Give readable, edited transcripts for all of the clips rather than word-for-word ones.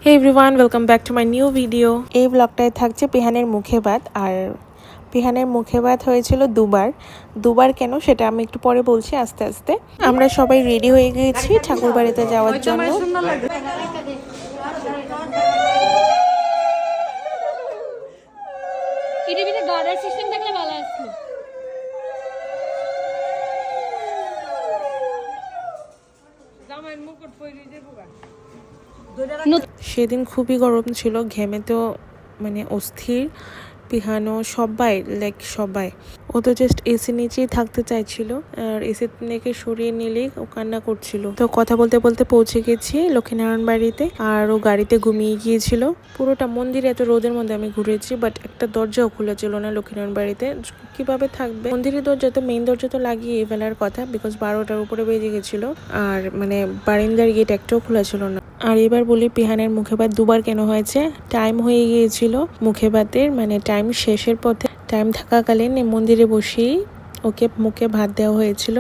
Hey everyone, welcome back to my new video. এই ব্লগটায় থাকছে পিহানের মুখে ভাত। আর পিহানের মুখে ভাত হয়েছিল দুবার কেন সেটা আমি একটু পরে বলছি আস্তে আস্তে। আমরা সবাই রেডি হয়ে গিয়েছি ঠাকুর বাড়িতে যাওয়ার জন্য। সেদিন খুবই গরম ছিল, ঘেমে তো মানে অস্থির। পিহানো সবাই ও তো জাস্ট এসি নিচেই থাকতে চাইছিল, আর এসি থেকে সরিয়ে নিলেই ও কান্না করছিল। তো কথা বলতে বলতে পৌঁছে গেছি লক্ষ্মীনারায়ণ বাড়িতে, আর ও গাড়িতে ঘুমিয়ে গিয়েছিল। পুরোটা মন্দিরে এত রোদের মধ্যে আমি ঘুরেছি, বাট একটা দরজাও খোলা ছিল না লক্ষ্মীনারায়ণ বাড়িতে। কিভাবে থাকবে? মন্দিরের দরজা তো, মেইন দরজা তো লাগিয়ে ফেলার কথা, বিকজ 12টার উপরে বেজে গেছিল। আর মানে বারিন্দার গেট একটাও খোলা ছিল না। আর এবার বলি পিহানের মুখে ভাত দুবার কেন হয়েছে। টাইম হয়ে গিয়েছিল মুখে ভাতের, মানে টাইম শেষের পথে। টাইম থাকাকালীন মন্দিরে বসেই ওকে মুখে ভাত দেওয়া হয়েছিল।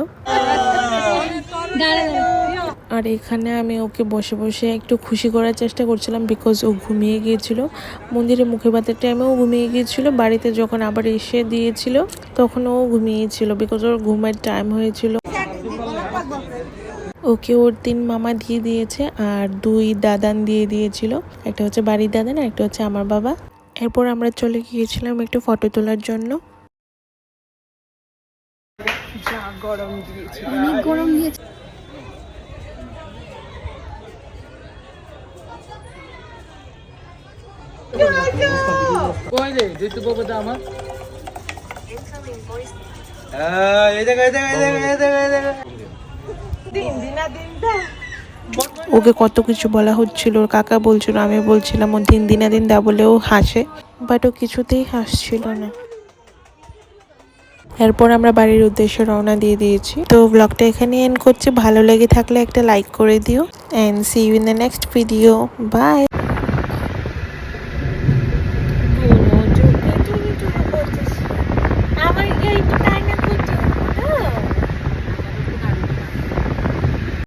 আর এখানে আমি ওকে বসে বসে একটু খুশি করার চেষ্টা করছিলাম, বিকজ ও ঘুমিয়ে গিয়েছিল। মন্দিরে মুখে ভাতের টাইমেও ঘুমিয়ে গিয়েছিল, বাড়িতে যখন আবার এসে দিয়েছিল তখনও ঘুমিয়েছিল, বিকজ ওর ঘুমের টাইম হয়েছিল। ওকে ওর 3 মামা দিয়ে দিয়েছে আর 2 দাদান দিয়ে দিয়েছিল। একটা হচ্ছে বাড়ির দাদান, একটা হচ্ছে আমার বাবা। এরপর আমরা চলে গিয়েছিলাম একটু ফটো তোলার জন্য। অনেক গরম দিয়েছে। ওকে কত কিছু বলা হচ্ছিল, ওর কাকা বলছিল, আমি বলছিলাম ও দিন দা বলেও হাসে, বাট ও কিছুতেই হাসছিল না। এরপর আমরা বাড়ির উদ্দেশ্যে রওনা দিয়ে দিয়েছি। তো ব্লগটা এখানে এন্ড করছি। ভালো লেগে থাকলে একটা লাইক করে দিও, and see you in the next video. By.